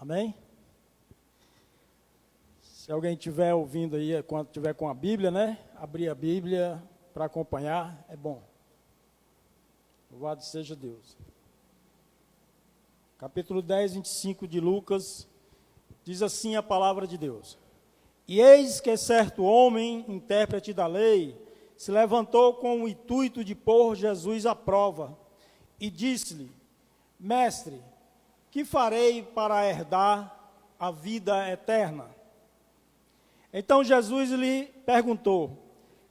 Amém? Se alguém estiver ouvindo aí, quando estiver com a Bíblia, né? Abrir a Bíblia para acompanhar, é bom. Louvado seja Deus. Capítulo 10, 25 de Lucas, diz assim a palavra de Deus. E eis que certo homem, intérprete da lei, se levantou com o intuito de pôr Jesus à prova, e disse-lhe, Mestre, que farei para herdar a vida eterna? Então Jesus lhe perguntou,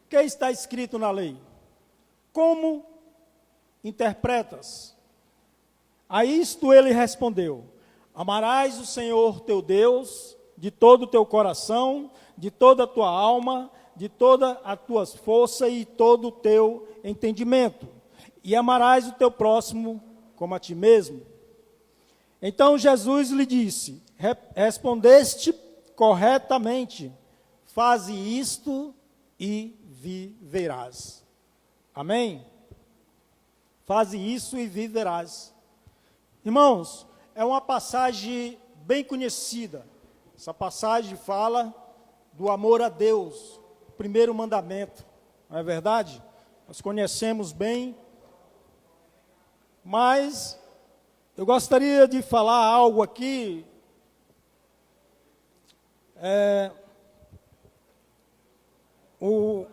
que está escrito na lei? Como interpretas? A isto ele respondeu, amarás o Senhor teu Deus de todo o teu coração, de toda a tua alma, de toda a tua força e todo o teu entendimento, e amarás o teu próximo como a ti mesmo. Então Jesus lhe disse, respondeste corretamente, faze isto e viverás. Amém? Faze isso e viverás. Irmãos, é uma passagem bem conhecida. Essa passagem fala do amor a Deus, o primeiro mandamento, não é verdade? Nós conhecemos bem, mas eu gostaria de falar algo aqui,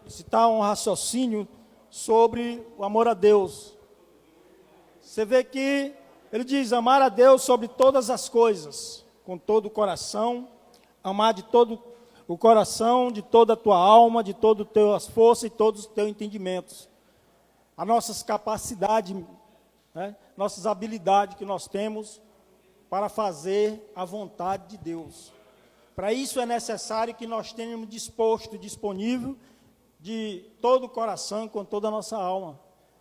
citar um raciocínio sobre o amor a Deus. Você vê que ele diz, amar a Deus sobre todas as coisas, com todo o coração, amar de todo o coração, de toda a tua alma, de todas as tuas forças e todos os teus entendimentos. As nossas capacidades, né, nossas habilidades que nós temos para fazer a vontade de Deus. Para isso é necessário que nós tenhamos disposto, disponível, de todo o coração, com toda a nossa alma.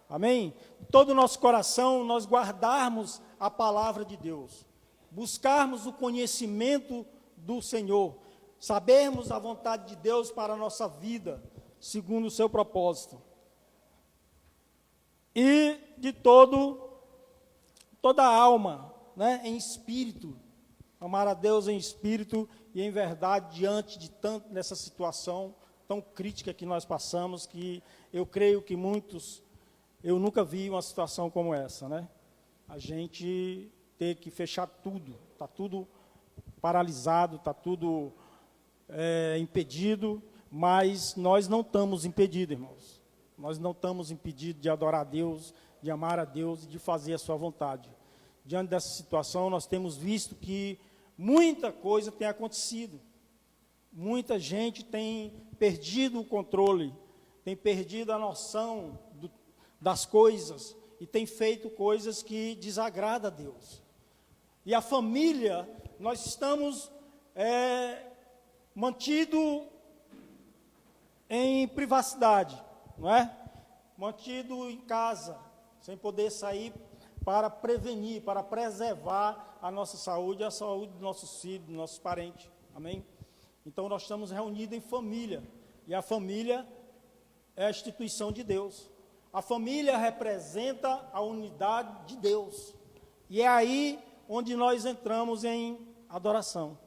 Amém? Todo o nosso coração, nós guardarmos a palavra de Deus. Buscarmos o conhecimento do Senhor. Sabermos a vontade de Deus para a nossa vida, segundo o seu propósito. E de toda a alma, né, em espírito. Amar a Deus em espírito e em verdade, diante de tanto nessa situação tão crítica que nós passamos, que eu creio que muitos, eu nunca vi uma situação como essa, né? A gente ter que fechar tudo, está tudo paralisado, está tudo impedido, mas nós não estamos impedidos, irmãos. Nós não estamos impedidos de adorar a Deus, de amar a Deus e de fazer a sua vontade. Diante dessa situação, nós temos visto que muita coisa tem acontecido. Muita gente tem perdido o controle, tem perdido a noção das coisas e tem feito coisas que desagradam a Deus. E a família, nós estamos mantido em privacidade, não é? Mantido em casa, sem poder sair para prevenir, para preservar a nossa saúde e a saúde dos nossos filhos, dos nossos parentes. Amém? Então, nós estamos reunidos em família. E a família é a instituição de Deus. A família representa a unidade de Deus. E é aí onde nós entramos em adoração,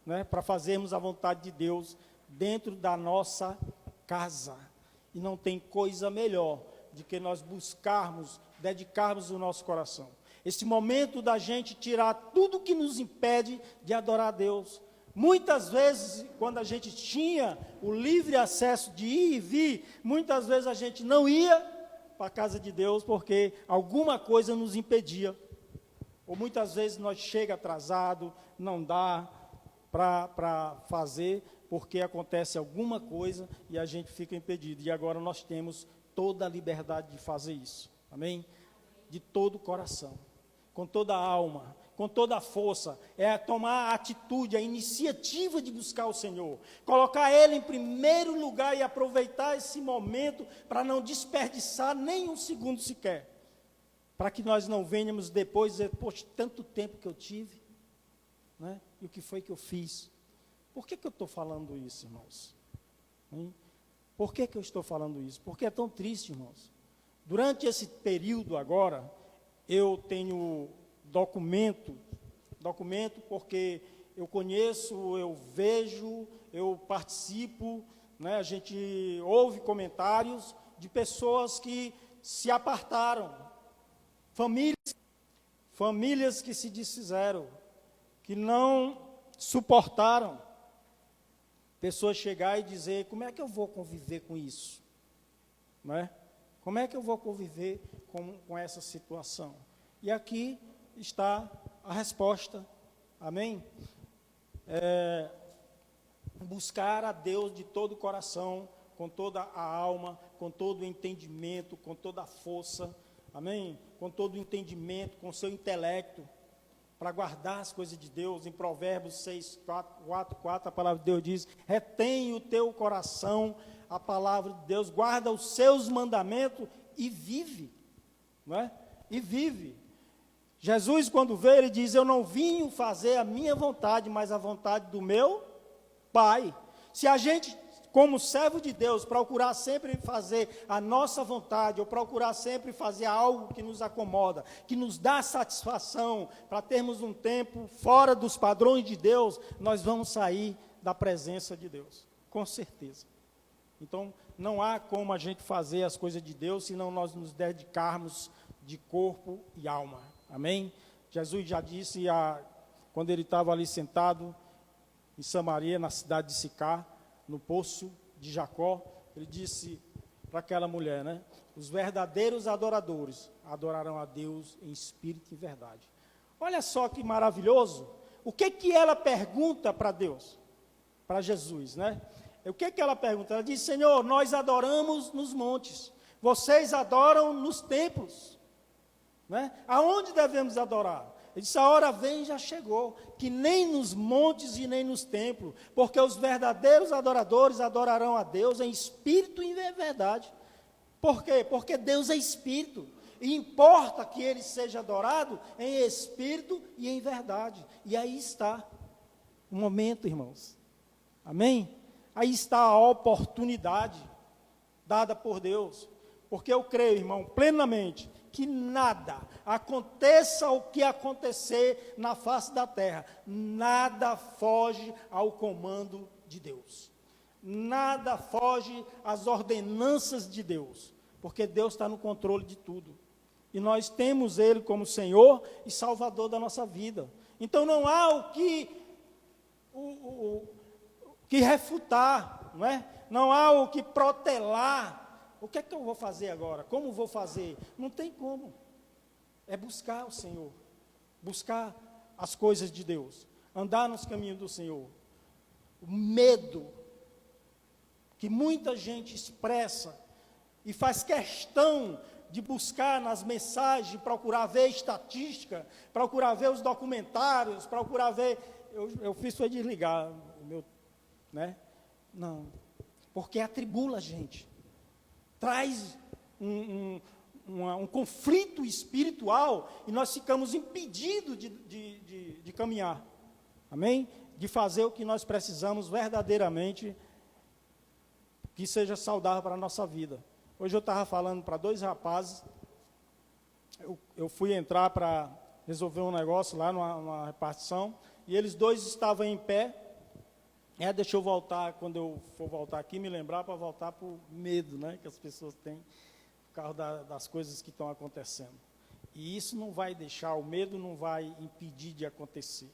né? Para fazermos a vontade de Deus dentro da nossa casa. E não tem coisa melhor do que nós buscarmos, dedicarmos o nosso coração. Esse momento da gente tirar tudo que nos impede de adorar a Deus. Muitas vezes, quando a gente tinha o livre acesso de ir e vir, muitas vezes a gente não ia para a casa de Deus porque alguma coisa nos impedia. Ou muitas vezes nós chega atrasado, não dá para fazer, porque acontece alguma coisa e a gente fica impedido. E agora nós temos toda a liberdade de fazer isso. Amém? De todo o coração, com toda a alma, com toda a força, é tomar a atitude, a iniciativa de buscar o Senhor, colocar Ele em primeiro lugar e aproveitar esse momento para não desperdiçar nem um segundo sequer, para que nós não venhamos depois dizer, poxa, tanto tempo que eu tive, né? E o que foi que eu fiz? Por que eu estou falando isso, irmãos? Hein? Por que eu estou falando isso? Porque é tão triste, irmãos. Durante esse período agora, eu tenho documento documento porque eu conheço, eu vejo, eu participo, né? A gente ouve comentários de pessoas que se apartaram, famílias que se desfizeram, que não suportaram. Pessoas chegar e dizer, como é que eu vou conviver com isso? Não é? Como é que eu vou conviver com essa situação? E aqui está a resposta, amém? Buscar a Deus de todo o coração, com toda a alma, com todo o entendimento, com toda a força, amém? Com todo o entendimento, com o seu intelecto, para guardar as coisas de Deus. Em Provérbios 6, 4, a palavra de Deus diz, retém o teu coração a palavra de Deus, guarda os seus mandamentos e vive, não é? E vive. Jesus, quando veio, ele diz, eu não vim fazer a minha vontade, mas a vontade do meu Pai. Se a gente, como servo de Deus, procurar sempre fazer a nossa vontade, ou procurar sempre fazer algo que nos acomoda, que nos dá satisfação, para termos um tempo fora dos padrões de Deus, nós vamos sair da presença de Deus, com certeza. Então, não há como a gente fazer as coisas de Deus, senão nós nos dedicarmos de corpo e alma. Amém? Jesus já disse, quando ele estava ali sentado em Samaria, na cidade de Sicar, no poço de Jacó, ele disse para aquela mulher, né? Os verdadeiros adoradores adorarão a Deus em espírito e verdade. Olha só que maravilhoso. O que ela pergunta para Deus? Para Jesus, né? O que ela pergunta? Ela diz, Senhor, nós adoramos nos montes, vocês adoram nos templos, né? Aonde devemos adorar? Ele disse, a hora vem e já chegou, que nem nos montes e nem nos templos, porque os verdadeiros adoradores adorarão a Deus em espírito e em verdade. Por quê? Porque Deus é espírito, e importa que ele seja adorado em espírito e em verdade. E aí está o momento, irmãos. Amém? Aí está a oportunidade dada por Deus, porque eu creio, irmão, plenamente, que nada, aconteça o que acontecer na face da terra, nada foge ao comando de Deus, nada foge às ordenanças de Deus, porque Deus está no controle de tudo, e nós temos Ele como Senhor e Salvador da nossa vida. Então não há o que refutar, não é? Não há o que protelar. O que é que eu vou fazer agora? Como vou fazer? Não tem como. É buscar o Senhor, buscar as coisas de Deus, andar nos caminhos do Senhor. O medo que muita gente expressa e faz questão de buscar nas mensagens, procurar ver estatística, procurar ver os documentários, procurar ver... Eu fiz foi desligar o meu... né? Não, porque atribula a gente, traz um conflito espiritual e nós ficamos impedidos de caminhar, amém? De fazer o que nós precisamos verdadeiramente, que seja saudável para a nossa vida. Hoje eu estava falando para 2 rapazes, eu fui entrar para resolver um negócio lá numa repartição, e eles 2 estavam em pé. Deixa eu voltar, quando eu for voltar aqui, me lembrar para voltar por medo, né, que as pessoas têm por causa das coisas que estão acontecendo. E isso não vai deixar, o medo não vai impedir de acontecer.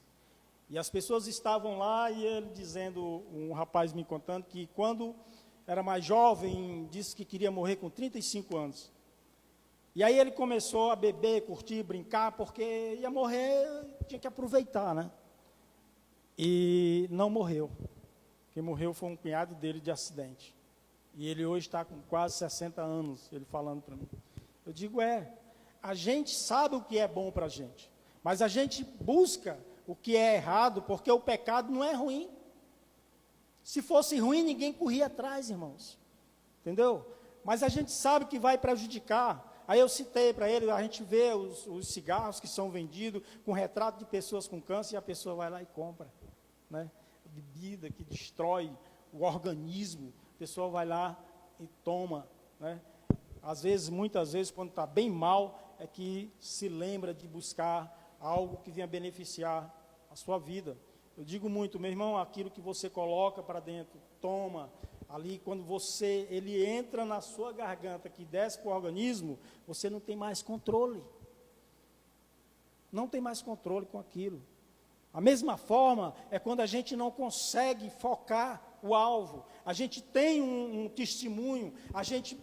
E as pessoas estavam lá e ele dizendo, um rapaz me contando que quando era mais jovem, disse que queria morrer com 35 anos. E aí ele começou a beber, curtir, brincar, porque ia morrer, tinha que aproveitar, né? E não morreu. Quem morreu foi um cunhado dele de acidente. E ele hoje está com quase 60 anos, ele falando para mim. Eu digo, a gente sabe o que é bom para a gente, mas a gente busca o que é errado, porque o pecado não é ruim. Se fosse ruim, ninguém corria atrás, irmãos. Entendeu? Mas a gente sabe que vai prejudicar. Aí eu citei para ele, a gente vê os cigarros que são vendidos com retrato de pessoas com câncer, e a pessoa vai lá e compra, né? Bebida que destrói o organismo, a pessoa vai lá e toma, né? Às vezes, muitas vezes, quando está bem mal, é que se lembra de buscar algo que venha beneficiar a sua vida. Eu digo muito, meu irmão, aquilo que você coloca para dentro, toma, ali quando ele entra na sua garganta, que desce para o organismo, você não tem mais controle. Não tem mais controle com aquilo. A mesma forma é quando a gente não consegue focar o alvo. A gente tem um testemunho, a gente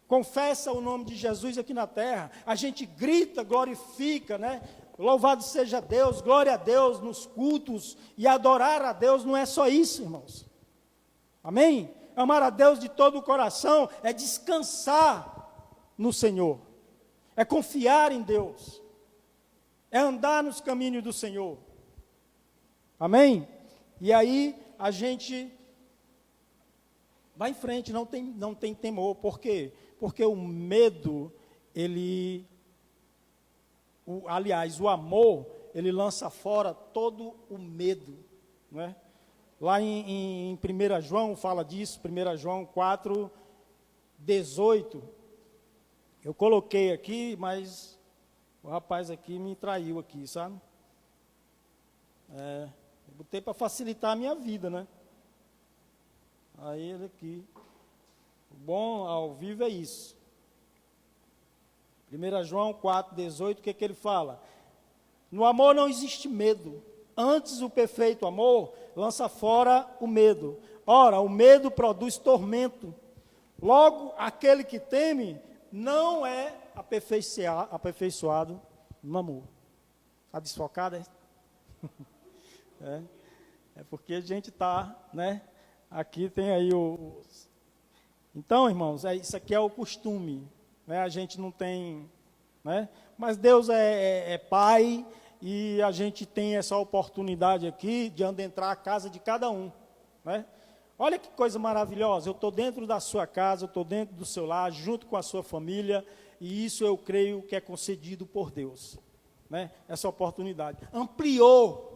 confessa o nome de Jesus aqui na terra, a gente grita, glorifica, né? Louvado seja Deus, glória a Deus nos cultos, e adorar a Deus não é só isso, irmãos. Amém? Amar a Deus de todo o coração é descansar no Senhor, é confiar em Deus, é andar nos caminhos do Senhor. Amém? E aí a gente vai em frente, não tem temor. Por quê? Porque o medo, aliás, o amor, ele lança fora todo o medo, não é? Lá em 1 João fala disso, 1 João 4, 18. Eu coloquei aqui, mas o rapaz aqui me traiu aqui, sabe? Eu botei para facilitar a minha vida, né? Aí ele aqui. O bom ao vivo é isso. 1 João 4, 18, o que ele fala? No amor não existe medo. Antes, o perfeito amor lança fora o medo. Ora, o medo produz tormento. Logo, aquele que teme não é aperfeiçoado no amor. Está desfocado, é? É porque a gente está, né? Aqui tem aí os... Então, irmãos, isso aqui é o costume, né? A gente não tem, né? Mas Deus é Pai, e a gente tem essa oportunidade aqui de adentrar a casa de cada um, né? Olha que coisa maravilhosa, eu estou dentro da sua casa, eu estou dentro do seu lar, junto com a sua família, e isso eu creio que é concedido por Deus, né? Essa oportunidade. Ampliou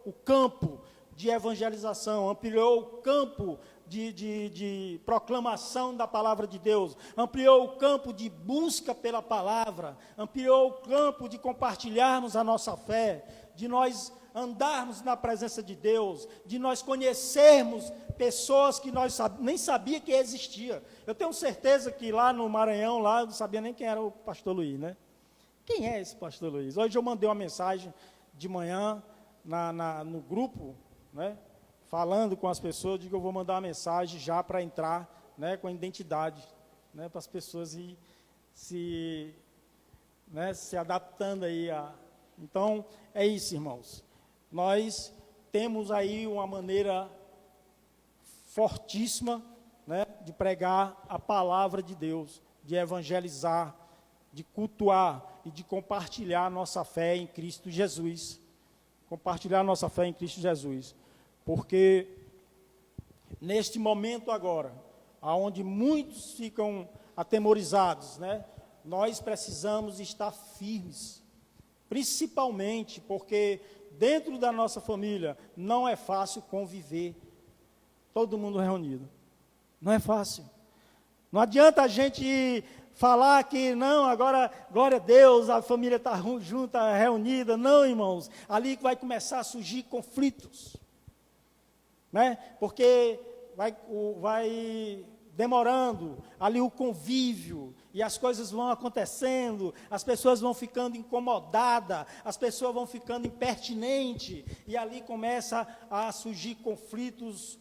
o campo de evangelização, ampliou o campo de proclamação da palavra de Deus, ampliou o campo de busca pela palavra, ampliou o campo de compartilharmos a nossa fé, de nós andarmos na presença de Deus, de nós conhecermos pessoas que nós nem sabia que existia. Eu tenho certeza que lá no Maranhão, lá, eu não sabia nem quem era o pastor Luiz, né? Quem é esse pastor Luiz? Hoje eu mandei uma mensagem de manhã no grupo, né? Falando com as pessoas, digo, eu vou mandar uma mensagem já para entrar, né, com a identidade, né, para as pessoas se adaptando aí. Então, é isso, irmãos. Nós temos aí uma maneira fortíssima, né, de pregar a palavra de Deus, de evangelizar, de cultuar e de compartilhar a nossa fé em Cristo Jesus. Compartilhar a nossa fé em Cristo Jesus. Porque neste momento agora, onde muitos ficam atemorizados, né, nós precisamos estar firmes, principalmente porque dentro da nossa família não é fácil conviver, todo mundo reunido, não é fácil. Não adianta a gente falar que não, agora, glória a Deus, a família está junta, reunida. Não, irmãos, ali vai começar a surgir conflitos, né? Porque vai demorando ali o convívio, e as coisas vão acontecendo, as pessoas vão ficando incomodadas, as pessoas vão ficando impertinentes, e ali começa a surgir conflitos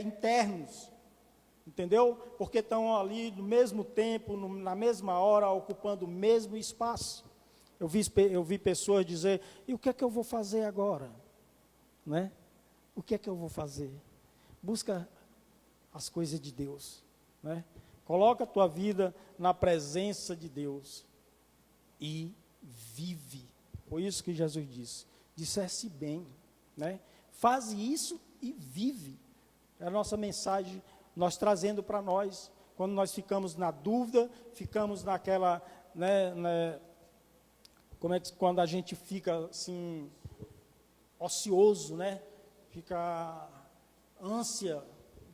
internos, entendeu? Porque estão ali no mesmo tempo, na mesma hora, ocupando o mesmo espaço. Eu vi pessoas dizer, e o que é que eu vou fazer agora? Né? O que é que eu vou fazer? Busca as coisas de Deus, né? Coloca a tua vida na presença de Deus e vive. Foi isso que Jesus disse. Dissesse bem, né? Faz isso e vive. É a nossa mensagem, nós trazendo para nós, quando nós ficamos na dúvida, ficamos naquela, quando a gente fica assim, ocioso, né? Fica ânsia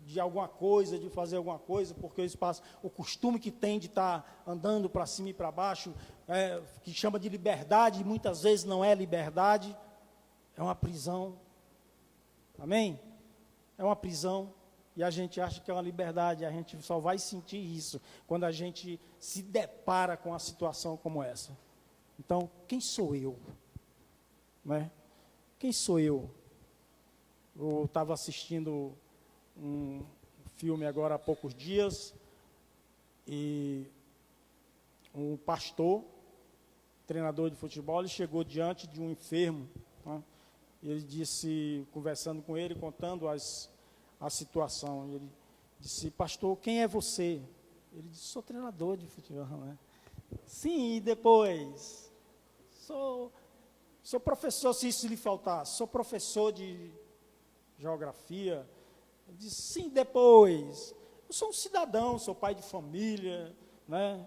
de alguma coisa, de fazer alguma coisa, porque eles passam o costume que tem de estar andando para cima e para baixo, que chama de liberdade, e muitas vezes não é liberdade, é uma prisão. Amém? É uma prisão, e a gente acha que é uma liberdade, a gente só vai sentir isso quando a gente se depara com uma situação como essa. Então, quem sou eu? Né? Quem sou eu? Eu estava assistindo um filme agora há poucos dias, e um pastor, treinador de futebol, ele chegou diante de um enfermo, né? Ele disse, conversando com ele, contando a situação, ele disse: pastor, quem é você? Ele disse: sou treinador de futebol. Né? Sim, e depois? Sou professor, se isso lhe faltar, sou professor de geografia. Ele disse: sim, depois? Eu sou um cidadão, sou pai de família, né?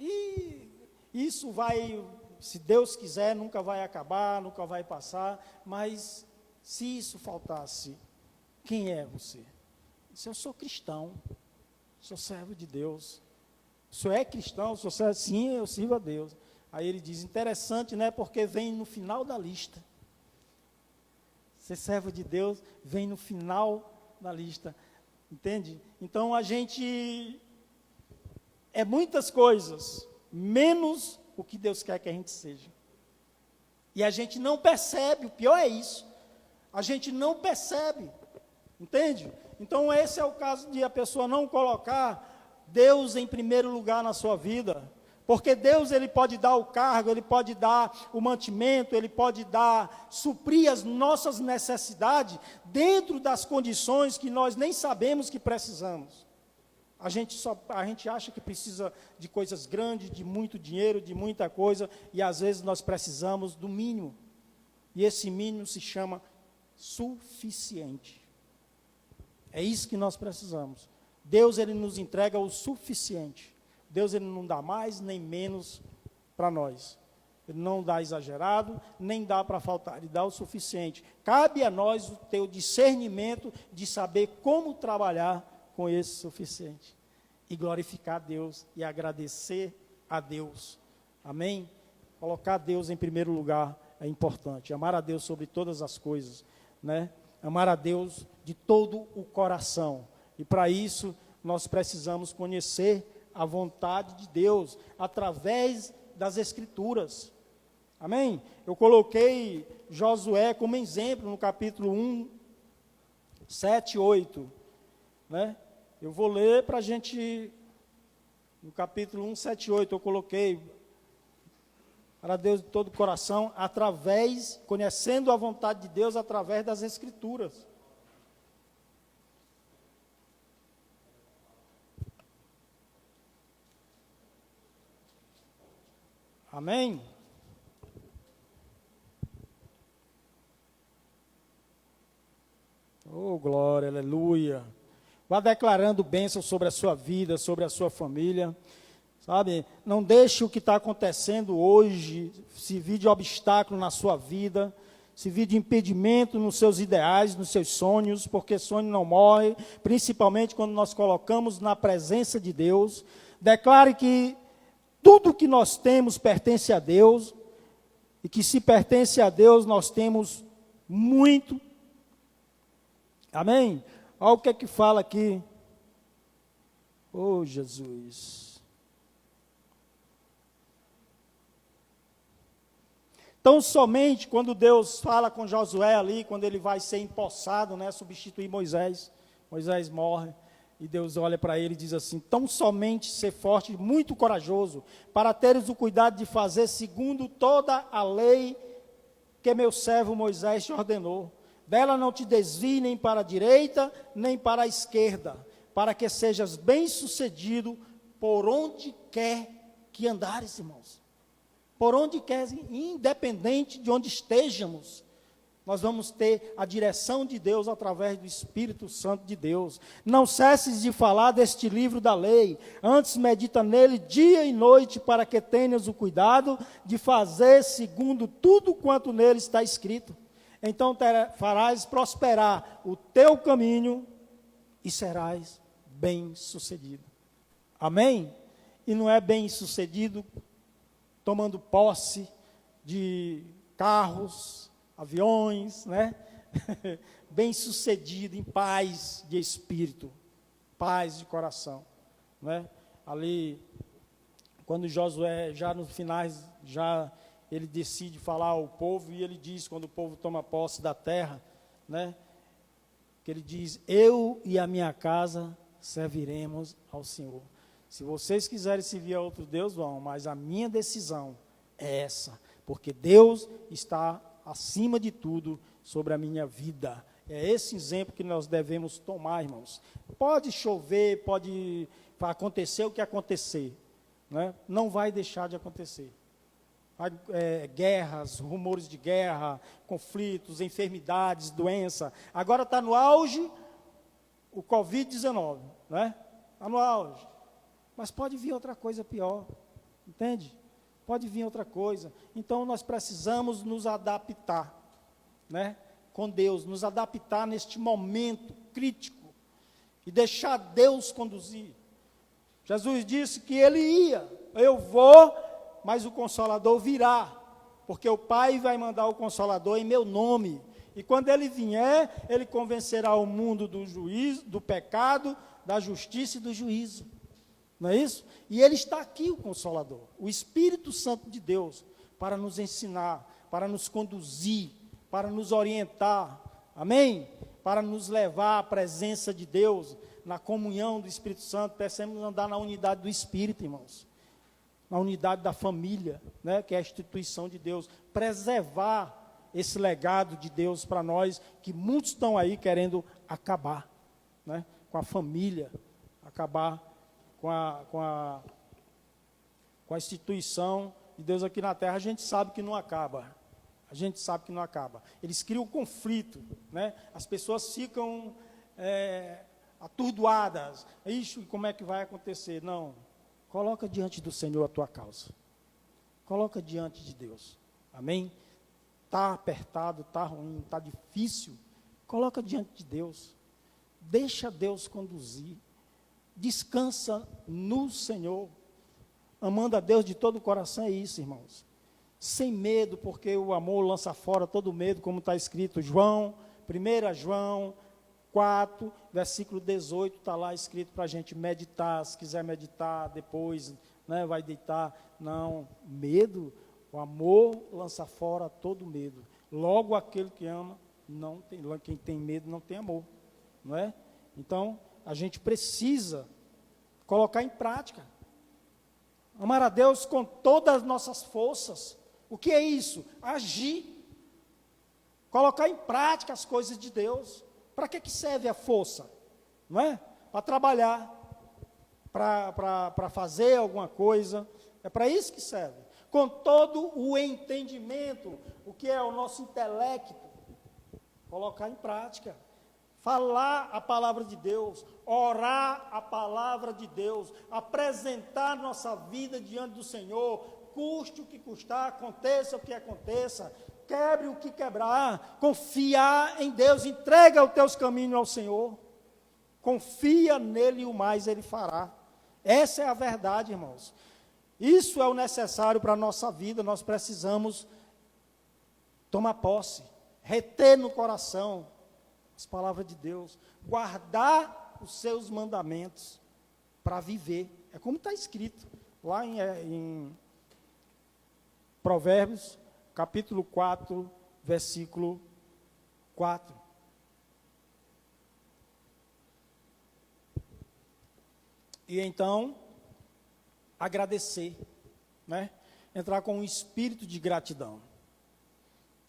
E isso vai, se Deus quiser, nunca vai acabar, nunca vai passar, mas se isso faltasse, quem é você? Ele disse: eu sou cristão, sou servo de Deus. O senhor é cristão? O senhor serve? Sim, eu sirvo a Deus. Aí ele diz: interessante, né? Porque vem no final da lista. Ser servo de Deus vem no final da lista. Entende? Então a gente é muitas coisas, menos o que Deus quer que a gente seja. E a gente não percebe, o pior é isso. A gente não percebe. Entende? Então esse é o caso de a pessoa não colocar Deus em primeiro lugar na sua vida. Porque Deus, ele pode dar o cargo, ele pode dar o mantimento, ele pode suprir as nossas necessidades dentro das condições que nós nem sabemos que precisamos. A gente acha que precisa de coisas grandes, de muito dinheiro, de muita coisa, e às vezes nós precisamos do mínimo. E esse mínimo se chama suficiente. É isso que nós precisamos. Deus, ele nos entrega o suficiente. Deus, ele não dá mais nem menos para nós. Ele não dá exagerado, nem dá para faltar. Ele dá o suficiente. Cabe a nós o ter o discernimento de saber como trabalhar com esse suficiente. E glorificar a Deus e agradecer a Deus. Amém? Colocar Deus em primeiro lugar é importante. Amar a Deus sobre todas as coisas, né? Amar a Deus de todo o coração. E para isso, nós precisamos conhecer a vontade de Deus, através das Escrituras. Amém? Eu coloquei Josué como exemplo no capítulo 1, 7 e 8. Né? Eu vou ler para a gente, no capítulo 1, 7 e 8, eu coloquei: para Deus de todo o coração, conhecendo a vontade de Deus através das Escrituras. Amém? Oh, glória, aleluia. Vá declarando bênção sobre a sua vida, sobre a sua família. Sabe? Não deixe o que está acontecendo hoje servir de obstáculo na sua vida, servir de impedimento nos seus ideais, nos seus sonhos, porque sonho não morre, principalmente quando nós colocamos na presença de Deus. Declare que tudo que nós temos pertence a Deus, e que se pertence a Deus, nós temos muito. Amém? Olha o que é que fala aqui. Oh, Jesus. Então, somente quando Deus fala com Josué ali, quando ele vai ser empossado, né, substituir Moisés, Moisés morre. E Deus olha para ele e diz assim: tão somente ser forte e muito corajoso, para teres o cuidado de fazer segundo toda a lei que meu servo Moisés te ordenou. Dela não te desvie nem para a direita, nem para a esquerda, para que sejas bem-sucedido por onde quer que andares, irmãos. Por onde quer, independente de onde estejamos. Nós vamos ter a direção de Deus através do Espírito Santo de Deus. Não cesses de falar deste livro da lei, antes medita nele dia e noite, para que tenhas o cuidado de fazer segundo tudo quanto nele está escrito. Então farás prosperar o teu caminho e serás bem-sucedido. Amém? E não é bem-sucedido tomando posse de carros, aviões, né? Bem-sucedido em paz de espírito, paz de coração, né? Ali, quando Josué, já nos finais, já ele decide falar ao povo, e ele diz, quando o povo toma posse da terra, né? Que ele diz, eu e a minha casa serviremos ao Senhor. Se vocês quiserem servir a outro Deus, vão, mas a minha decisão é essa, porque Deus está acima de tudo sobre a minha vida. É esse exemplo que nós devemos tomar, irmãos. Pode chover, pode acontecer o que acontecer, né? Não vai deixar de acontecer. Guerras, rumores de guerra, conflitos, enfermidades, doença. Agora está no auge o Covid-19, né? Está no auge. Mas pode vir outra coisa pior, entende? Pode vir outra coisa. Então nós precisamos nos adaptar, né? Com Deus, nos adaptar neste momento crítico e deixar Deus conduzir. Jesus disse que Ele ia, eu vou, mas o Consolador virá, porque o Pai vai mandar o Consolador em meu nome. E quando Ele vier, Ele convencerá o mundo do juízo, do pecado, da justiça e do juízo. Não é isso? E Ele está aqui, o Consolador, o Espírito Santo de Deus, para nos ensinar, para nos conduzir, para nos orientar, amém? Para nos levar à presença de Deus, na comunhão do Espírito Santo. Precisamos andar na unidade do Espírito, irmãos, na unidade da família, né, que é a instituição de Deus, preservar esse legado de Deus para nós, que muitos estão aí querendo acabar, né, com a família, acabar com a instituição de Deus aqui na terra. A gente sabe que não acaba. A gente sabe que não acaba. Eles criam conflito, né? As pessoas ficam atordoadas. Ixi, como é que vai acontecer? Não. Coloca diante do Senhor a tua causa. Coloca diante de Deus. Amém? Está apertado, está ruim, está difícil. Coloca diante de Deus. Deixa Deus conduzir. Descansa no Senhor. Amando a Deus de todo o coração, é isso, irmãos. Sem medo, porque o amor lança fora todo medo, como está escrito, 1 João 4, versículo 18, está lá escrito para a gente meditar. Se quiser meditar depois, né, vai deitar. Não, medo, o amor lança fora todo medo. Logo, aquele que ama, não tem, quem tem medo não tem amor, não é? Então, a gente precisa colocar em prática. Amar a Deus com todas as nossas forças. O que é isso? Agir. Colocar em prática as coisas de Deus. Para que serve a força? Não é? Para trabalhar, para fazer alguma coisa. É para isso que serve. Com todo o entendimento, o que é o nosso intelecto, colocar em prática. Falar a palavra de Deus, orar a palavra de Deus, apresentar nossa vida diante do Senhor, custe o que custar, aconteça o que aconteça, quebre o que quebrar, confiar em Deus, entrega os teus caminhos ao Senhor, confia nele e o mais ele fará. Essa é a verdade, irmãos. Isso é o necessário para a nossa vida. Nós precisamos tomar posse, reter no coração as palavras de Deus, guardar os seus mandamentos para viver. É como está escrito lá em Provérbios, capítulo 4, versículo 4. E então, agradecer, né? Entrar com um espírito de gratidão.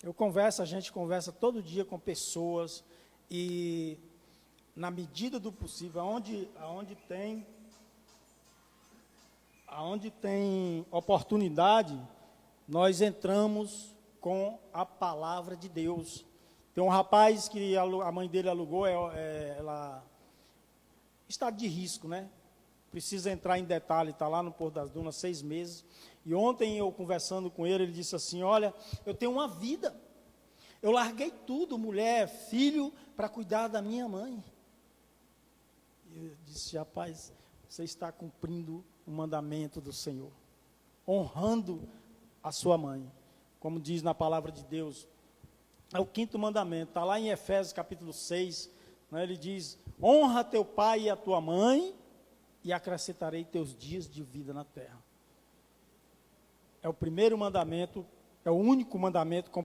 A gente conversa todo dia com pessoas, e na medida do possível, aonde tem oportunidade, nós entramos com a palavra de Deus. Tem um rapaz que a mãe dele alugou, ela estado de risco, né? Precisa entrar em detalhe, está lá no Porto das Dunas, 6 meses. E ontem eu conversando com ele, ele disse assim, olha, eu tenho uma vida. Eu larguei tudo, mulher, filho, para cuidar da minha mãe. eu disse, rapaz, você está cumprindo o mandamento do Senhor, honrando a sua mãe, como diz na palavra de Deus. É o 5º mandamento, está lá em Efésios capítulo 6, né, ele diz, honra teu pai e a tua mãe, e acrescentarei teus dias de vida na terra. É o primeiro mandamento, é o único mandamento